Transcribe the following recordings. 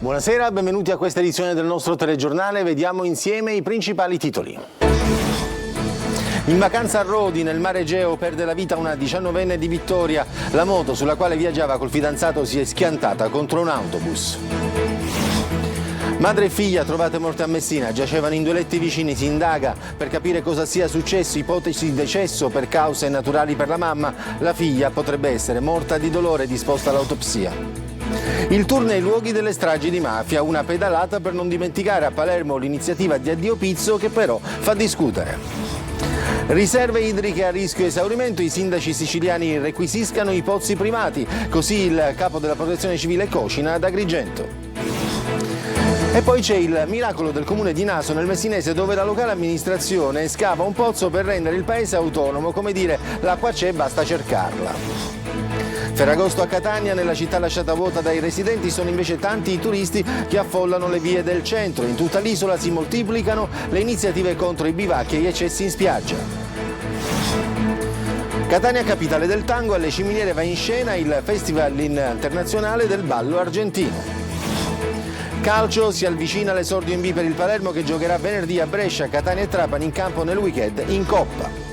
Buonasera, benvenuti a questa edizione del nostro telegiornale. Vediamo insieme i principali titoli. In vacanza a Rodi, nel mare Egeo, perde la vita una 19enne di Vittoria. La moto sulla quale viaggiava col fidanzato si è schiantata contro un autobus. Madre e figlia trovate morte a Messina, giacevano in due letti vicini, si indaga per capire cosa sia successo, ipotesi di decesso per cause naturali per la mamma, la figlia potrebbe essere morta di dolore, disposta l'autopsia. Il tour nei luoghi delle stragi di mafia, una pedalata per non dimenticare a Palermo l'iniziativa di Addio Pizzo che però fa discutere. Riserve idriche a rischio esaurimento, i sindaci siciliani requisiscano i pozzi privati, così il capo della protezione civile Cocina ad Agrigento. E poi c'è il miracolo del comune di Naso nel Messinese, dove la locale amministrazione scava un pozzo per rendere il paese autonomo, come dire l'acqua c'è, basta cercarla. Ferragosto a Catania, nella città lasciata vuota dai residenti, sono invece tanti i turisti che affollano le vie del centro. In tutta l'isola si moltiplicano le iniziative contro i bivacchi e gli eccessi in spiaggia. Catania, capitale del tango, alle Ciminiere va in scena il Festival internazionale del ballo argentino. Calcio, si avvicina l'esordio in B per il Palermo che giocherà venerdì a Brescia, Catania e Trapani in campo nel weekend in Coppa.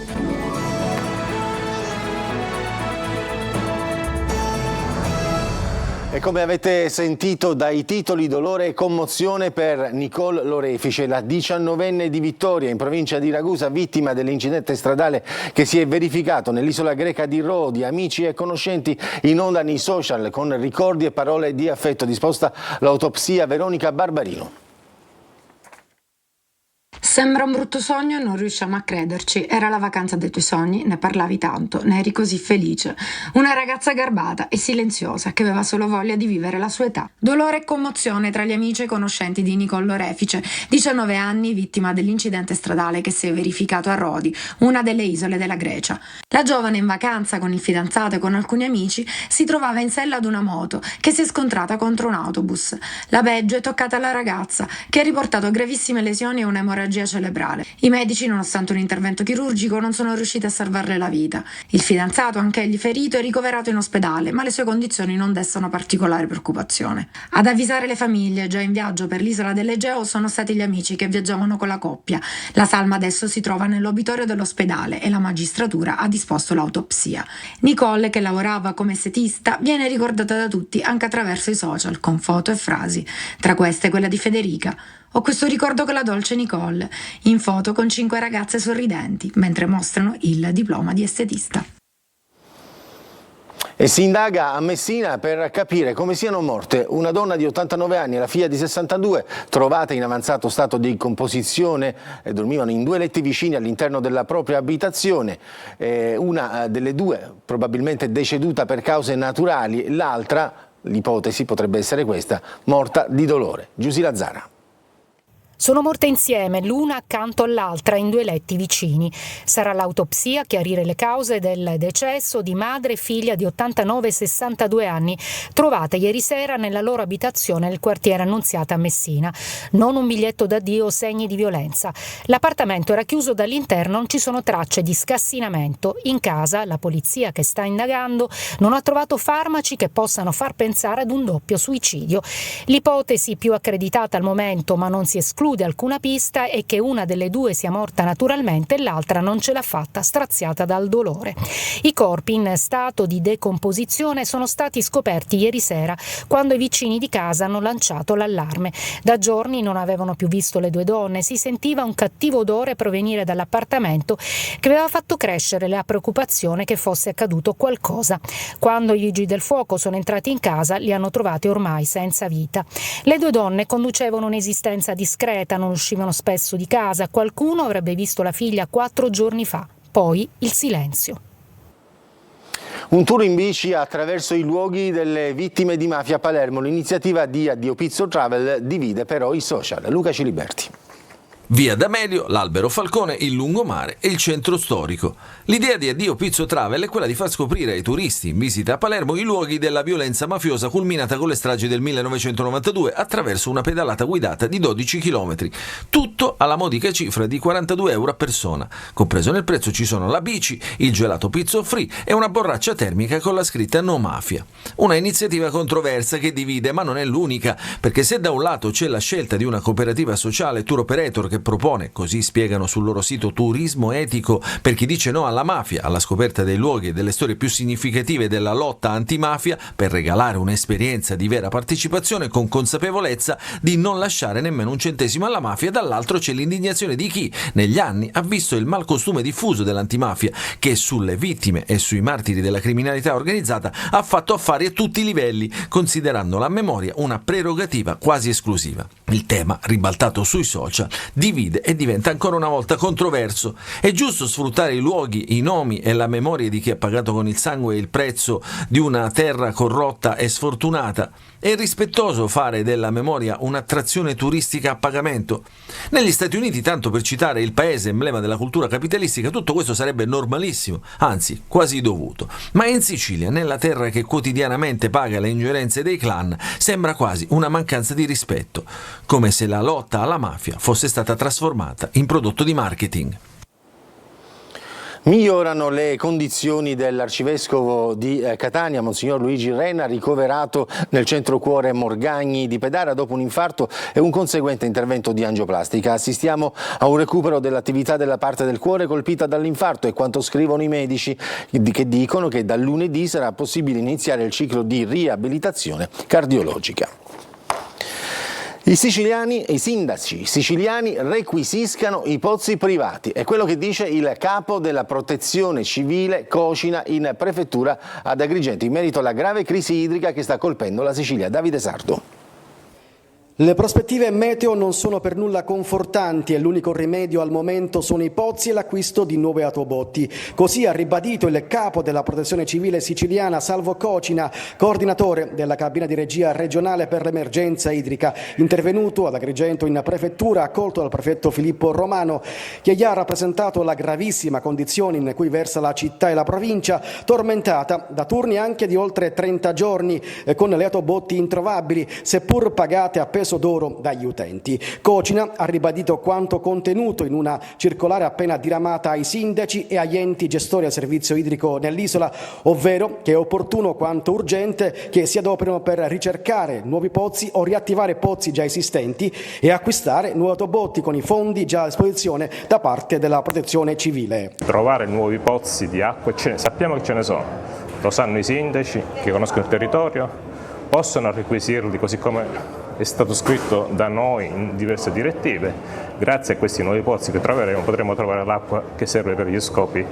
E come avete sentito dai titoli, dolore e commozione per Nicole Lorefice, la 19enne di Vittoria in provincia di Ragusa, vittima dell'incidente stradale che si è verificato nell'isola greca di Rodi. Amici e conoscenti in onda nei social con ricordi e parole di affetto. Disposta l'autopsia, Veronica Barbarino. Sembra un brutto sogno e non riusciamo a crederci. Era la vacanza dei tuoi sogni, ne parlavi tanto, ne eri così felice. Una ragazza garbata e silenziosa che aveva solo voglia di vivere la sua età. Dolore e commozione tra gli amici e conoscenti di Nicole Lorefice, 19 anni, vittima dell'incidente stradale che si è verificato a Rodi, una delle isole della Grecia. La giovane, in vacanza con il fidanzato e con alcuni amici, si trovava in sella ad una moto che si è scontrata contro un autobus. La peggio è toccata alla ragazza, che ha riportato gravissime lesioni e un'emorragia cerebrale. I medici, nonostante un intervento chirurgico, non sono riusciti a salvarle la vita. Il fidanzato, anch'egli ferito, è ricoverato in ospedale, ma le sue condizioni non destano particolare preoccupazione. Ad avvisare le famiglie, già in viaggio per l'isola dell'Egeo, sono stati gli amici che viaggiavano con la coppia. La salma adesso si trova nell'obitorio dell'ospedale e la magistratura ha disposto l'autopsia. Nicole, che lavorava come estetista, viene ricordata da tutti anche attraverso i social, con foto e frasi. Tra queste quella di Federica. Ho questo ricordo con la dolce Nicole, in foto con 5 ragazze sorridenti, mentre mostrano il diploma di estetista. E si indaga a Messina per capire come siano morte una donna di 89 anni e la figlia di 62, trovate in avanzato stato di decomposizione, dormivano in due letti vicini all'interno della propria abitazione. Una delle due probabilmente deceduta per cause naturali, l'altra, l'ipotesi potrebbe essere questa, morta di dolore. Giusy Lazzara. Sono morte insieme, l'una accanto all'altra, in due letti vicini. Sarà l'autopsia a chiarire le cause del decesso di madre e figlia di 89 e 62 anni, trovate ieri sera nella loro abitazione nel quartiere Annunziata a Messina. Non un biglietto d'addio o segni di violenza. L'appartamento era chiuso dall'interno, non ci sono tracce di scassinamento. In casa, la polizia che sta indagando non ha trovato farmaci che possano far pensare ad un doppio suicidio. L'ipotesi più accreditata al momento, ma non si esclude alcuna pista, è che una delle due sia morta naturalmente e l'altra non ce l'ha fatta, straziata dal dolore. I corpi in stato di decomposizione sono stati scoperti ieri sera, quando i vicini di casa hanno lanciato l'allarme. Da giorni non avevano più visto le due donne, si sentiva un cattivo odore provenire dall'appartamento che aveva fatto crescere la preoccupazione che fosse accaduto qualcosa. Quando i vigili del fuoco sono entrati in casa, li hanno trovati ormai senza vita. Le due donne conducevano un'esistenza discreta, non uscivano spesso di casa, qualcuno avrebbe visto la figlia 4 giorni fa, poi il silenzio. Un tour in bici attraverso i luoghi delle vittime di mafia a Palermo, l'iniziativa di Addio Pizzo Travel divide però i social. Luca Ciliberti. Via D'Amelio, l'Albero Falcone, il lungomare e il centro storico. L'idea di Addio Pizzo Travel è quella di far scoprire ai turisti in visita a Palermo i luoghi della violenza mafiosa culminata con le stragi del 1992 attraverso una pedalata guidata di 12 km. Tutto alla modica cifra di 42 euro a persona. Compreso nel prezzo ci sono la bici, il gelato pizzo free e una borraccia termica con la scritta No Mafia. Una iniziativa controversa che divide, ma non è l'unica, perché se da un lato c'è la scelta di una cooperativa sociale tour operator che propone, così spiegano sul loro sito, turismo etico per chi dice no alla mafia, alla scoperta dei luoghi e delle storie più significative della lotta antimafia, per regalare un'esperienza di vera partecipazione con consapevolezza di non lasciare nemmeno un centesimo alla mafia, dall'altro c'è l'indignazione di chi negli anni ha visto il malcostume diffuso dell'antimafia, che sulle vittime e sui martiri della criminalità organizzata ha fatto affari a tutti i livelli, considerando la memoria una prerogativa quasi esclusiva. Il tema, ribaltato sui social, divide e diventa ancora una volta controverso. È giusto sfruttare i luoghi, i nomi e la memoria di chi ha pagato con il sangue il prezzo di una terra corrotta e sfortunata? È rispettoso fare della memoria un'attrazione turistica a pagamento? Negli Stati Uniti, tanto per citare il paese emblema della cultura capitalistica, tutto questo sarebbe normalissimo, anzi quasi dovuto. Ma in Sicilia, nella terra che quotidianamente paga le ingerenze dei clan, sembra quasi una mancanza di rispetto, come se la lotta alla mafia fosse stata trasformata in prodotto di marketing. Migliorano le condizioni dell'arcivescovo di Catania, Monsignor Luigi Renna, ricoverato nel centro cuore Morgagni di Pedara dopo un infarto e un conseguente intervento di angioplastica. Assistiamo a un recupero dell'attività della parte del cuore colpita dall'infarto, e quanto scrivono i medici che dicono che dal lunedì sarà possibile iniziare il ciclo di riabilitazione cardiologica. I sindaci siciliani requisiscano i pozzi privati, è quello che dice il capo della protezione civile Cocina in prefettura ad Agrigento in merito alla grave crisi idrica che sta colpendo la Sicilia. Davide Sardo. Le prospettive meteo non sono per nulla confortanti e l'unico rimedio al momento sono i pozzi e l'acquisto di nuove autobotti. Così ha ribadito il capo della protezione civile siciliana Salvo Cocina, coordinatore della cabina di regia regionale per l'emergenza idrica, intervenuto ad Agrigento in prefettura, accolto dal prefetto Filippo Romano, che gli ha rappresentato la gravissima condizione in cui versa la città e la provincia, tormentata da turni anche di oltre 30 giorni, con le autobotti introvabili, seppur pagate a peso d'oro dagli utenti. Cocina ha ribadito quanto contenuto in una circolare appena diramata ai sindaci e agli enti gestori del servizio idrico nell'isola, ovvero che è opportuno quanto urgente che si adoperino per ricercare nuovi pozzi o riattivare pozzi già esistenti e acquistare nuovi autobotti con i fondi già a disposizione da parte della protezione civile. Trovare nuovi pozzi di acqua, sappiamo che ce ne sono, lo sanno i sindaci che conoscono il territorio, possono requisirli così come è stato scritto da noi in diverse direttive. Grazie a questi nuovi pozzi che troveremo potremo trovare l'acqua che serve per gli scopi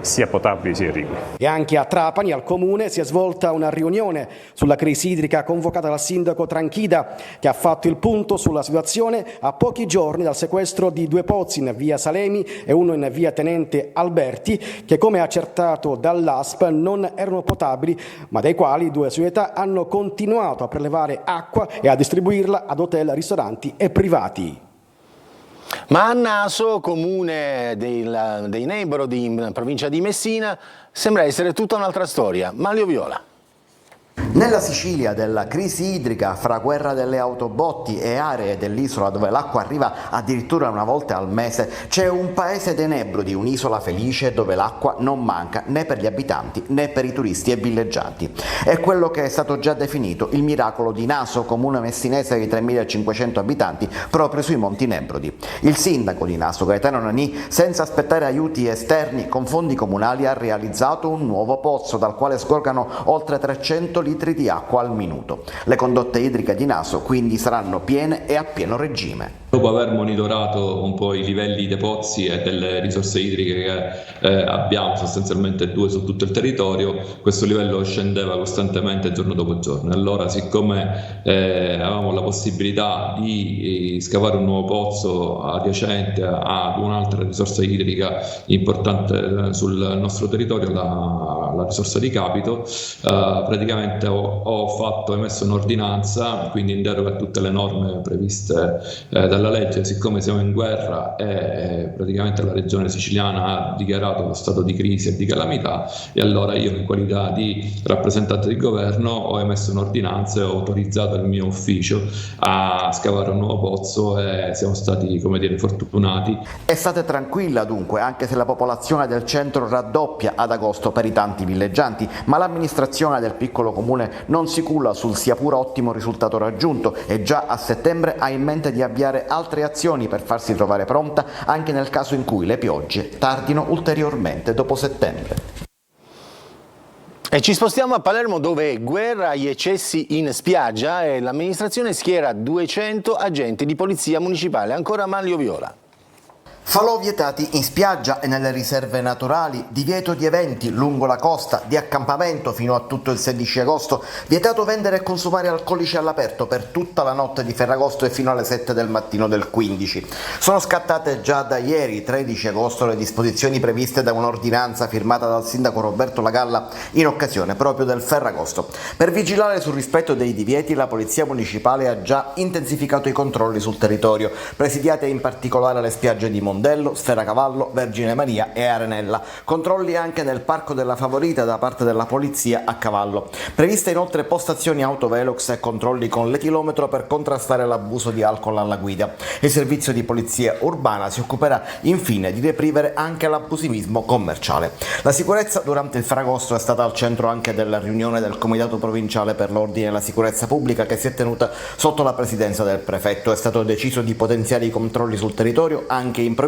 sia potabili sia irrigui. E anche a Trapani, al comune, si è svolta una riunione sulla crisi idrica convocata dal sindaco Tranchida, che ha fatto il punto sulla situazione a pochi giorni dal sequestro di 2 pozzi in via Salemi e uno in via Tenente Alberti, che come accertato dall'ASP non erano potabili, ma dai quali 2 società hanno continuato a prelevare acqua e a distribuirla ad hotel, ristoranti e privati. Ma a Naso, comune dei Nebro in provincia di Messina, sembra essere tutta un'altra storia. Manlio Viola. Nella Sicilia della crisi idrica, fra guerra delle autobotti e aree dell'isola dove l'acqua arriva addirittura una volta al mese, c'è un paese dei Nebrodi, un'isola felice dove l'acqua non manca né per gli abitanti né per i turisti e villeggianti. È quello che è stato già definito il miracolo di Naso, comune messinese di 3.500 abitanti, proprio sui Monti Nebrodi. Il sindaco di Naso, Gaetano Nani, senza aspettare aiuti esterni, con fondi comunali ha realizzato un nuovo pozzo dal quale sgorgano oltre 300 litri di acqua al minuto. Le condotte idriche di Naso quindi saranno piene e a pieno regime. Dopo aver monitorato un po' i livelli dei pozzi e delle risorse idriche che abbiamo, sostanzialmente 2 su tutto il territorio, questo livello scendeva costantemente giorno dopo giorno. Allora, siccome avevamo la possibilità di scavare un nuovo pozzo adiacente ad un'altra risorsa idrica importante sul nostro territorio, la risorsa di Capito, praticamente ho emesso un'ordinanza, quindi in deroga a tutte le norme previste dalla legge, siccome siamo in guerra e praticamente la regione siciliana ha dichiarato lo stato di crisi e di calamità, e allora io in qualità di rappresentante di governo ho emesso un'ordinanza e ho autorizzato il mio ufficio a scavare un nuovo pozzo e siamo stati, come dire, fortunati. E state tranquilla dunque, anche se la popolazione del centro raddoppia ad agosto per i tanti villeggianti, ma l'amministrazione del piccolo comune non si culla sul sia pur ottimo risultato raggiunto e già a settembre ha in mente di avviare altre azioni per farsi trovare pronta anche nel caso in cui le piogge tardino ulteriormente dopo settembre. E ci spostiamo a Palermo, dove è guerra agli eccessi in spiaggia e l'amministrazione schiera 200 agenti di polizia municipale. Ancora Manlio Viola. Falò vietati in spiaggia e nelle riserve naturali, divieto di eventi lungo la costa, di accampamento fino a tutto il 16 agosto, vietato vendere e consumare alcolici all'aperto per tutta la notte di Ferragosto e fino alle 7 del mattino del 15. Sono scattate già da ieri, 13 agosto, le disposizioni previste da un'ordinanza firmata dal sindaco Roberto Lagalla in occasione proprio del Ferragosto. Per vigilare sul rispetto dei divieti, la Polizia Municipale ha già intensificato i controlli sul territorio, presidiate in particolare le spiagge di Mondello, Sferacavallo, Vergine Maria e Arenella. Controlli anche nel Parco della Favorita da parte della polizia a cavallo. Previste inoltre postazioni autovelox e controlli con l'etilometro per contrastare l'abuso di alcol alla guida. Il servizio di polizia urbana si occuperà infine di reprimere anche l'abusivismo commerciale. La sicurezza durante il Ferragosto è stata al centro anche della riunione del Comitato Provinciale per l'Ordine e la Sicurezza Pubblica che si è tenuta sotto la presidenza del prefetto. È stato deciso di potenziare i controlli sul territorio anche in provincia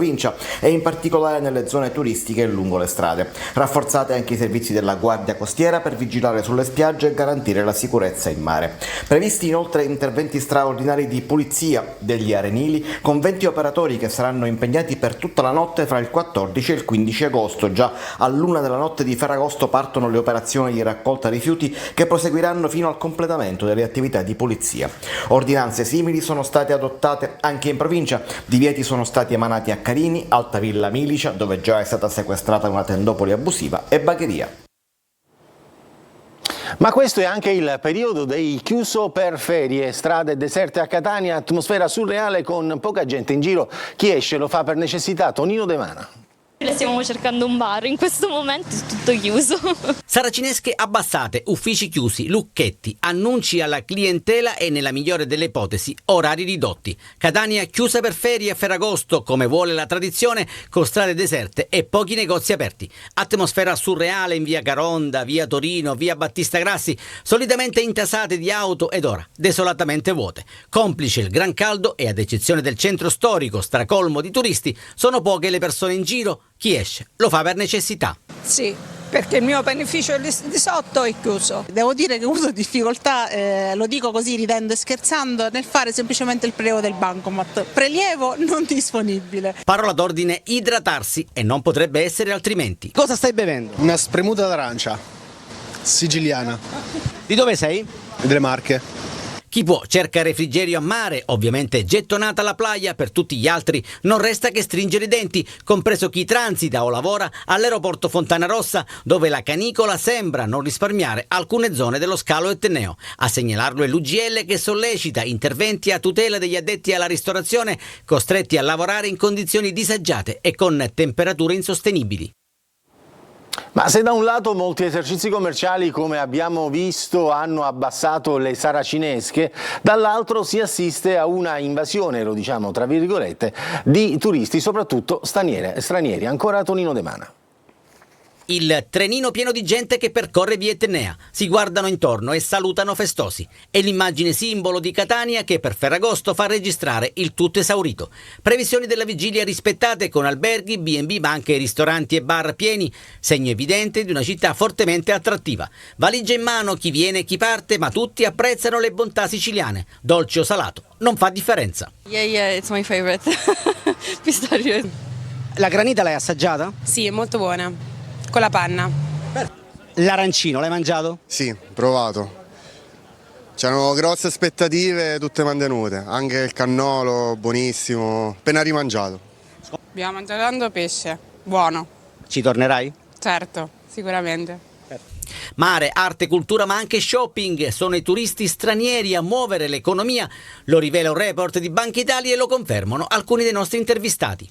e in particolare nelle zone turistiche e lungo le strade. Rafforzate anche i servizi della Guardia Costiera per vigilare sulle spiagge e garantire la sicurezza in mare. Previsti inoltre interventi straordinari di pulizia degli arenili con 20 operatori che saranno impegnati per tutta la notte fra il 14 e il 15 agosto. Già all'1 della notte di Ferragosto partono le operazioni di raccolta rifiuti che proseguiranno fino al completamento delle attività di pulizia. Ordinanze simili sono state adottate anche in provincia. Divieti sono stati emanati a Carini, Altavilla Milicia, dove già è stata sequestrata una tendopoli abusiva, e Bagheria. Ma questo è anche il periodo dei chiuso per ferie, strade deserte a Catania, atmosfera surreale con poca gente in giro. Chi esce lo fa per necessità. Tonino De Mana. Stiamo cercando un bar, in questo momento è tutto chiuso. Saracinesche abbassate, uffici chiusi, lucchetti, annunci alla clientela e, nella migliore delle ipotesi, orari ridotti. Catania chiusa per ferie a Ferragosto, come vuole la tradizione, con strade deserte e pochi negozi aperti. Atmosfera surreale in via Caronda, via Torino, via Battista Grassi, solitamente intasate di auto ed ora desolatamente vuote. Complice il gran caldo e, ad eccezione del centro storico stracolmo di turisti, sono poche le persone in giro. Chi esce lo fa per necessità. Sì, perché il mio beneficio di sotto è chiuso. Devo dire che ho avuto difficoltà, lo dico così ridendo e scherzando, nel fare semplicemente il prelievo del bancomat. Prelievo non disponibile. Parola d'ordine: idratarsi, e non potrebbe essere altrimenti. Cosa stai bevendo? Una spremuta d'arancia, siciliana. Di dove sei? Delle Marche. Chi può cerca refrigerio a mare, ovviamente gettonata la playa. Per tutti gli altri non resta che stringere i denti, compreso chi transita o lavora all'aeroporto Fontana Rossa, dove la canicola sembra non risparmiare alcune zone dello scalo etneo. A segnalarlo è l'UGL, che sollecita interventi a tutela degli addetti alla ristorazione, costretti a lavorare in condizioni disagiate e con temperature insostenibili. Ma se da un lato molti esercizi commerciali, come abbiamo visto, hanno abbassato le saracinesche, dall'altro si assiste a una invasione, lo diciamo tra virgolette, di turisti, soprattutto stranieri. Ancora Tonino De Mana. Il trenino pieno di gente che percorre via Etnea, si guardano intorno e salutano festosi. È l'immagine simbolo di Catania che per Ferragosto fa registrare il tutto esaurito. Previsioni della vigilia rispettate con alberghi, B&B, ma anche ristoranti e bar pieni, segno evidente di una città fortemente attrattiva. Valigia in mano chi viene e chi parte, ma tutti apprezzano le bontà siciliane. Dolce o salato, non fa differenza. Yeah, it's my favorite. Pistachio. La granita l'hai assaggiata? Sì, è molto buona. Con la panna. L'arancino l'hai mangiato? Sì, provato. C'erano grosse aspettative, tutte mantenute. Anche il cannolo, buonissimo. Appena rimangiato. Abbiamo mangiato tanto pesce. Buono. Ci tornerai? Certo, sicuramente. Mare, arte, cultura, ma anche shopping. Sono i turisti stranieri a muovere l'economia. Lo rivela un report di Banca Italia e lo confermano alcuni dei nostri intervistati.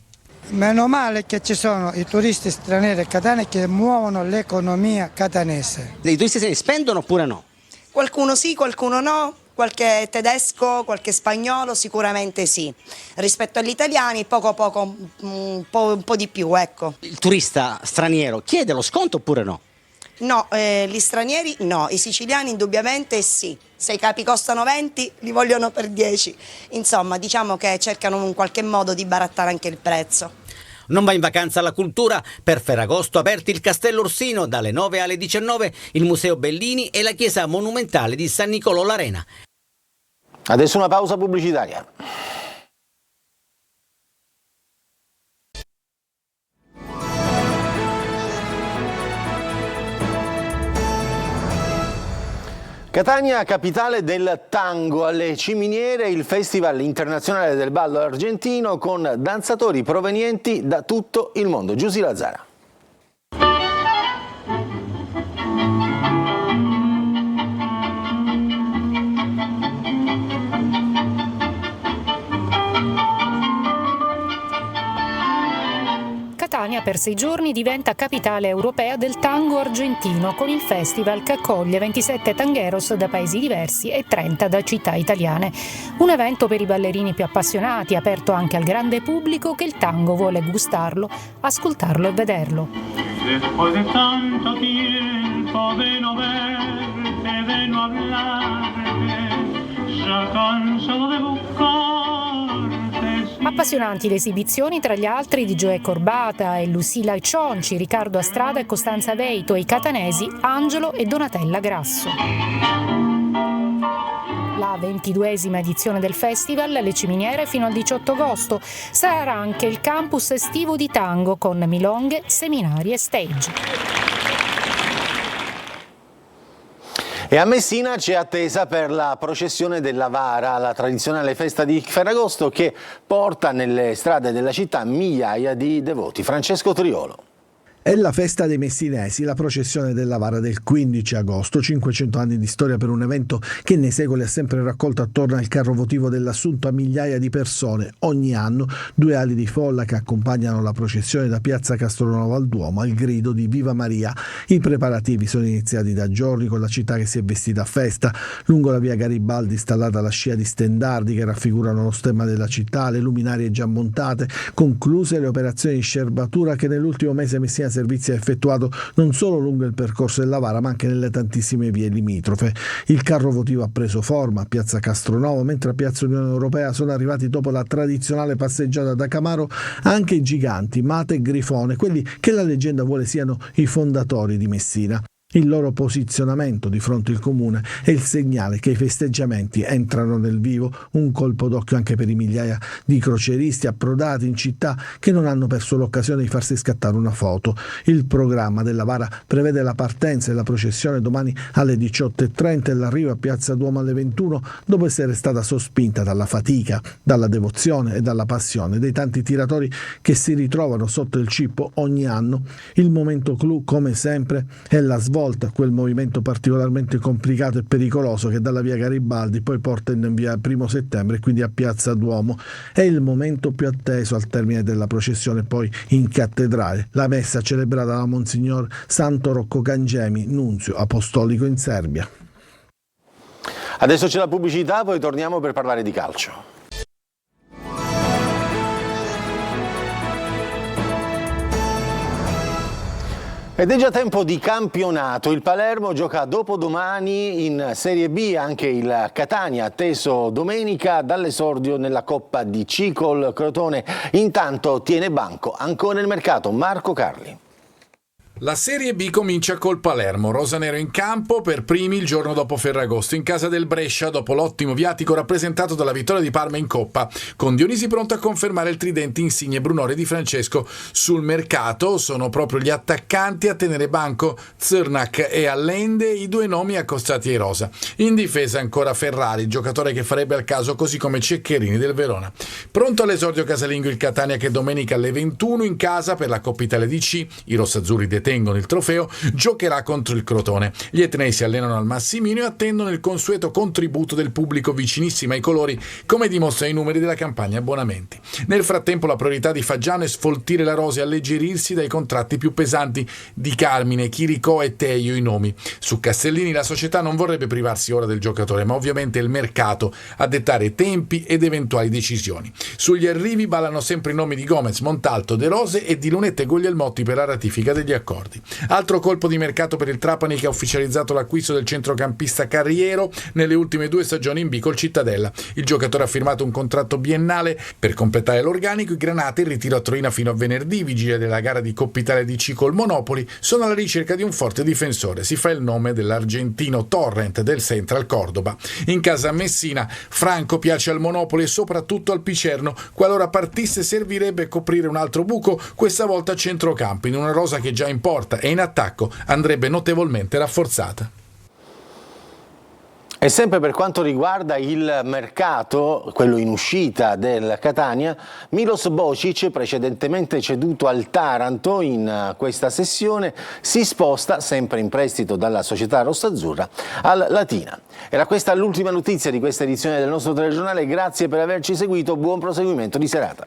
Meno male che ci sono i turisti stranieri a Catania che muovono l'economia catanese. I turisti stranieri spendono oppure no? Qualcuno sì, qualcuno no. Qualche tedesco, qualche spagnolo sicuramente sì. Rispetto agli italiani poco un po' di più, ecco. Il turista straniero chiede lo sconto oppure no? No, gli stranieri no, i siciliani indubbiamente sì. Se i capi costano 20 li vogliono per 10. Insomma, diciamo che cercano in qualche modo di barattare anche il prezzo. Non va in vacanza alla cultura? Per Ferragosto aperti il Castello Orsino dalle 9 alle 19, il Museo Bellini e la chiesa monumentale di San Nicolò l'Arena. Adesso una pausa pubblicitaria. Catania, capitale del tango, alle Ciminiere il Festival internazionale del ballo argentino con danzatori provenienti da tutto il mondo. Giusy Lazzara. Catania per 6 giorni diventa capitale europea del tango argentino con il festival che accoglie 27 tangueros da paesi diversi e 30 da città italiane. Un evento per i ballerini più appassionati, aperto anche al grande pubblico che il tango vuole gustarlo, ascoltarlo e vederlo. Después de tanto tiempo de no verte, de no hablarte, ya cansado de buscarte. Appassionanti le esibizioni, tra gli altri di Gioè Corbata e Lucilla Cionci, Riccardo Astrada e Costanza Veito e i catanesi Angelo e Donatella Grasso. La 22esima edizione del festival, Le Ciminiere, fino al 18 agosto. Sarà anche il campus estivo di tango con milonghe, seminari e stage. E a Messina c'è attesa per la processione della Vara, la tradizionale festa di Ferragosto che porta nelle strade della città migliaia di devoti. Francesco Triolo. È la festa dei messinesi, la processione della Vara del 15 agosto, 500 anni di storia per un evento che nei secoli ha sempre raccolto attorno al carro votivo dell'Assunto a migliaia di persone. Ogni anno 2 ali di folla che accompagnano la processione da piazza Castronuovo al Duomo al grido di Viva Maria. I preparativi sono iniziati da giorni con la città che si è vestita a festa. Lungo la via Garibaldi installata la scia di stendardi che raffigurano lo stemma della città, le luminarie già montate, concluse le operazioni di scerbatura che nell'ultimo mese Messina Servizi ha effettuato non solo lungo il percorso della Vara ma anche nelle tantissime vie limitrofe. Il carro votivo ha preso forma a piazza Castronovo, mentre a piazza Unione Europea sono arrivati dopo la tradizionale passeggiata da Camaro anche i giganti Mate e Grifone, quelli che la leggenda vuole siano i fondatori di Messina. Il loro posizionamento di fronte al comune è il segnale che i festeggiamenti entrano nel vivo, un colpo d'occhio anche per i migliaia di crocieristi approdati in città che non hanno perso l'occasione di farsi scattare una foto. Il programma della Vara prevede la partenza della processione domani alle 18:30 e l'arrivo a Piazza Duomo alle 21, dopo essere stata sospinta dalla fatica, dalla devozione e dalla passione dei tanti tiratori che si ritrovano sotto il cippo ogni anno. Il momento clou, come sempre, è la svolta, quel movimento particolarmente complicato e pericoloso che dalla via Garibaldi poi porta in via 1 settembre e quindi a piazza Duomo. È il momento più atteso al termine della processione poi in cattedrale, la messa celebrata da Monsignor Santo Rocco Cangemi, nunzio apostolico in Serbia. Adesso c'è la pubblicità, poi torniamo per parlare di calcio. Ed è già tempo di campionato. Il Palermo gioca dopodomani in Serie B, anche il Catania atteso domenica dall'esordio nella Coppa DC col Crotone. Intanto tiene banco ancora il mercato Marco Carli. La Serie B comincia col Palermo, rosanero in campo per primi il giorno dopo Ferragosto, in casa del Brescia dopo l'ottimo viatico rappresentato dalla vittoria di Parma in Coppa, con Dionisi pronto a confermare il tridente insigne Brunore Di Francesco. Sul mercato sono proprio gli attaccanti a tenere banco, Zrnak e Allende, i due nomi accostati ai rosa. In difesa ancora Ferrari, giocatore che farebbe al caso, così come Ceccherini del Verona. Pronto all'esordio casalingo il Catania che domenica alle 21 in casa per la Coppa Italia DC, i rossazzurri detengono detengono il trofeo, giocherà contro il Crotone. Gli etnei si allenano al Massimino e attendono il consueto contributo del pubblico vicinissimo ai colori, come dimostrano i numeri della campagna abbonamenti. Nel frattempo la priorità di Faggiano è sfoltire la rosa e alleggerirsi dai contratti più pesanti di Carmine, Chiricò e Teio i nomi. Su Castellini la società non vorrebbe privarsi ora del giocatore, ma ovviamente è il mercato a dettare tempi ed eventuali decisioni. Sugli arrivi ballano sempre i nomi di Gomez, Montalto, De Rose e di Lunetta e Guglielmotti per la ratifica degli accordi. Altro colpo di mercato per il Trapani, che ha ufficializzato l'acquisto del centrocampista Carriero nelle ultime 2 stagioni in B col Cittadella. Il giocatore ha firmato un contratto biennale. Per completare l'organico, i Granate, in ritiro a Torino fino a venerdì, vigile della gara di Coppa Italia di C col Monopoli, sono alla ricerca di un forte difensore. Si fa il nome dell'argentino Torrent del Central Cordoba. In casa Messina, Franco piace al Monopoli e soprattutto al Picerno. Qualora partisse servirebbe coprire un altro buco, questa volta a centrocampo, in una rosa che già in porta e in attacco andrebbe notevolmente rafforzata. E sempre per quanto riguarda il mercato, quello in uscita del Catania, Milos Bocic, precedentemente ceduto al Taranto in questa sessione, si sposta, sempre in prestito dalla società rossazzurra, al Latina. Era questa l'ultima notizia di questa edizione del nostro telegiornale, grazie per averci seguito, buon proseguimento di serata.